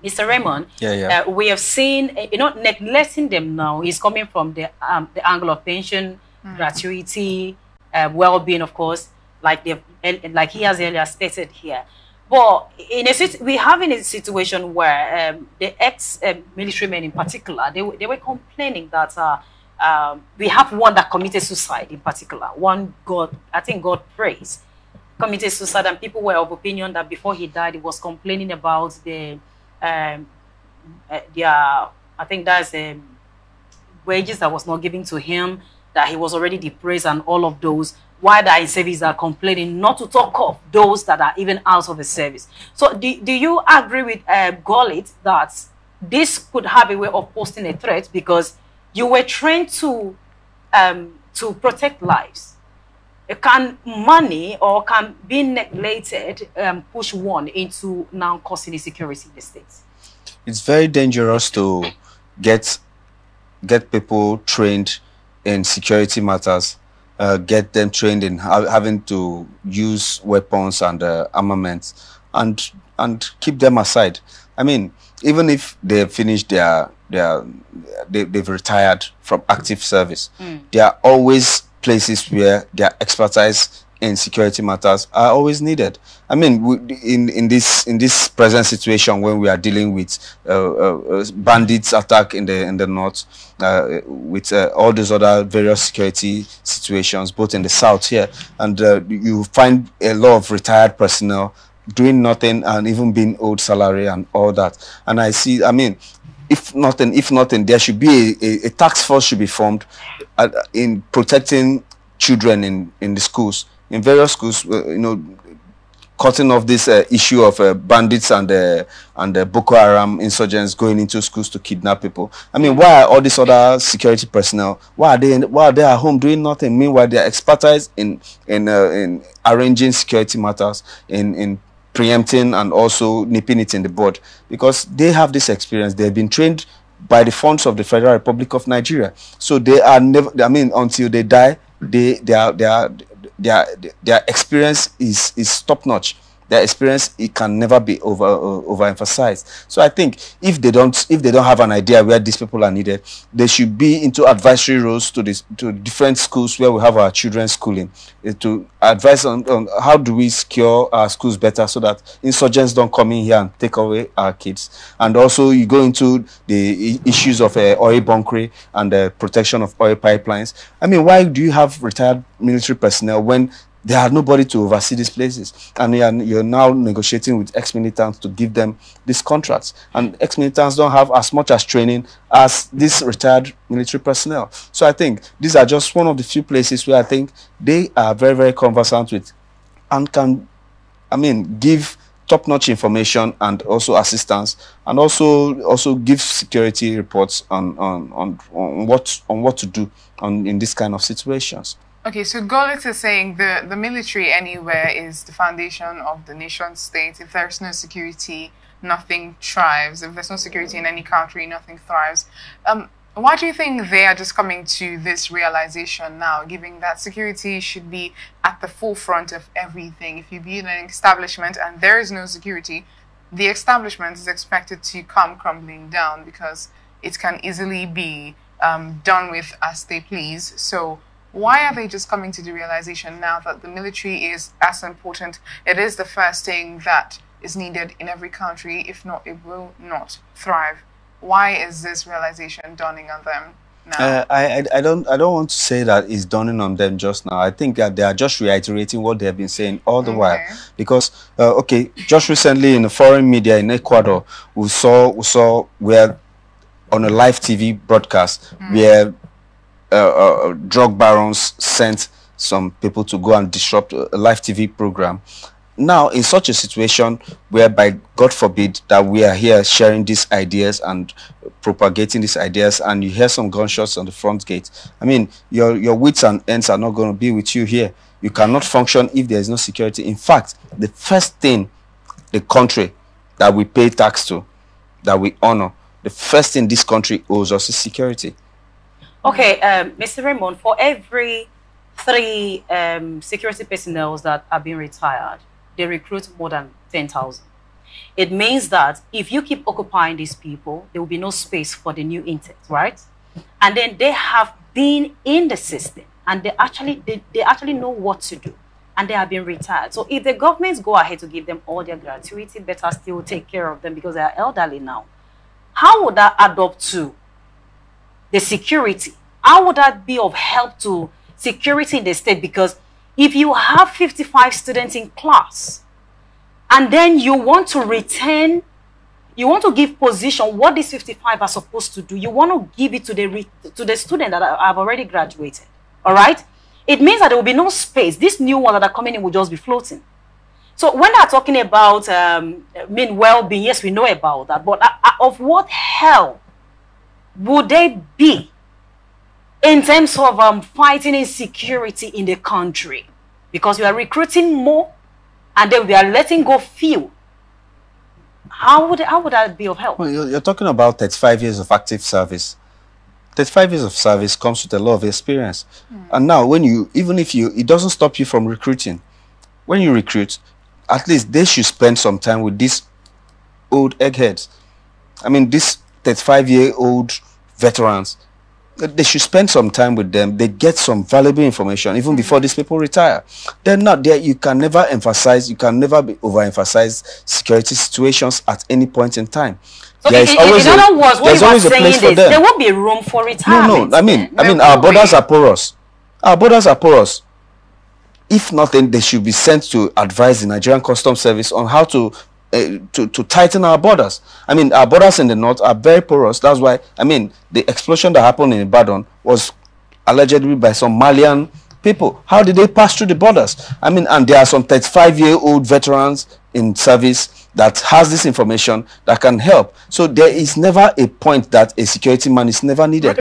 Mr. Raymond, yeah. We have seen, neglecting them now is coming from the angle of pension, gratuity, well-being, of course, like he has earlier stated here. But we have in a situation where the ex-military men in particular, they were complaining that we have one that committed suicide in particular. One, I think God praise, committed suicide, and people were of opinion that before he died, he was complaining about the I think that's wages that was not given to him, that he was already depressed and all of those, while the in service are complaining, not to talk of those that are even out of the service. So do you agree with Golit that this could have a way of posting a threat because you were trained to protect lives? Can money or can being neglected push one into now causing insecurity in the states? It's very dangerous to get people trained in security matters, get them trained in having to use weapons and armaments, and keep them aside. I mean, even if they've finished they've retired from active service, there are always places where their expertise in security matters are always needed. I mean, in this present situation when we are dealing with bandits attack in the north, with all these other various security situations, both in the south here, and you find a lot of retired personnel doing nothing and even being owed salary and all that. And I see, I mean, if nothing, there should be a task force should be formed in protecting children in the schools, in various schools, cutting off this issue of bandits and Boko Haram insurgents going into schools to kidnap people. I mean, why are all these other security personnel, why are they at home doing nothing? Meanwhile, they are expertise in arranging security matters, in preempting and also nipping it in the bud, because they have this experience. They've been trained by the funds of the Federal Republic of Nigeria. So they are never, I mean, until they die, their experience is top notch. Their experience, it can never be overemphasized. So I think if they don't have an idea where these people are needed, they should be into advisory roles to different schools where we have our children schooling, to advise on how do we secure our schools better so that insurgents don't come in here and take away our kids. And also you go into the issues of oil bunkering and the protection of oil pipelines. I mean, why do you have retired military personnel when there are nobody to oversee these places, and you're now negotiating with ex-militants to give them these contracts, and ex-militants don't have as much as training as these retired military personnel? So I think these are just one of the few places where I think they are very, very conversant with and can, I mean, give top-notch information and also assistance, and also give security reports on what to do in this kind of situations. Okay, so Golit is saying the military anywhere is the foundation of the nation state. If there's no security, nothing thrives. If there's no security in any country, nothing thrives. Why do you think they are just coming to this realization now, given that security should be at the forefront of everything? If you build an establishment and there is no security, the establishment is expected to come crumbling down because it can easily be done with as they please. So why are they just coming to the realization now that the military is as important? It is the first thing that is needed in every country. If not, it will not thrive. Why is this realization dawning on them now? I don't want to say that it's dawning on them just now. I think that they are just reiterating what they have been saying all the while. Because okay, just recently in the foreign media in Ecuador, we saw where on a live TV broadcast where drug barons sent some people to go and disrupt a live TV program. Now, in such a situation whereby, God forbid, that we are here sharing these ideas and propagating these ideas, and you hear some gunshots on the front gate, I mean, your wits and ends are not going to be with you here. You cannot function if there is no security. In fact, the first thing the country that we pay tax to, that we honor, the first thing this country owes us is security. Okay, Mr. Raymond, for every 3 security personnel that are being retired, they recruit more than 10,000. It means that if you keep occupying these people, there will be no space for the new intakes, right? And then they have been in the system, and they actually know what to do, and they have been retired. So if the governments go ahead to give them all their gratuity, better still take care of them because they are elderly now. How would that add up to the security? How would that be of help to security in the state? Because if you have 55 students in class, and then you want to retain, you want to give position what these 55 are supposed to do, you want to give it to the student that have already graduated, all right? It means that there will be no space. These new ones that are coming in will just be floating. So when they're talking about well-being, yes, we know about that, but of what help would they be in terms of fighting insecurity in the country? Because we are recruiting more, and then we are letting go few. How would that be of help? Well, you're talking about 35 years of active service. 35 years of service comes with a lot of experience. And now, it doesn't stop you from recruiting. When you recruit, at least they should spend some time with these old eggheads. I mean, these 35-year-old veterans. They should spend some time with them. They get some valuable information even before these people retire. They're not there. You can never overemphasize security situations at any point in time. So in other words, what you are saying is there won't be room for retirement. No. I mean, our borders are porous. Our borders are porous. If nothing, they should be sent to advise the Nigerian Customs Service on how to tighten our borders. I mean, our borders in the north are very porous. That's why, I mean, the explosion that happened in Ibadan was allegedly by some Malian people. How did they pass through the borders? I mean, and there are some 35-year-old veterans in service that has this information that can help. So there is never a point that a security man is never needed.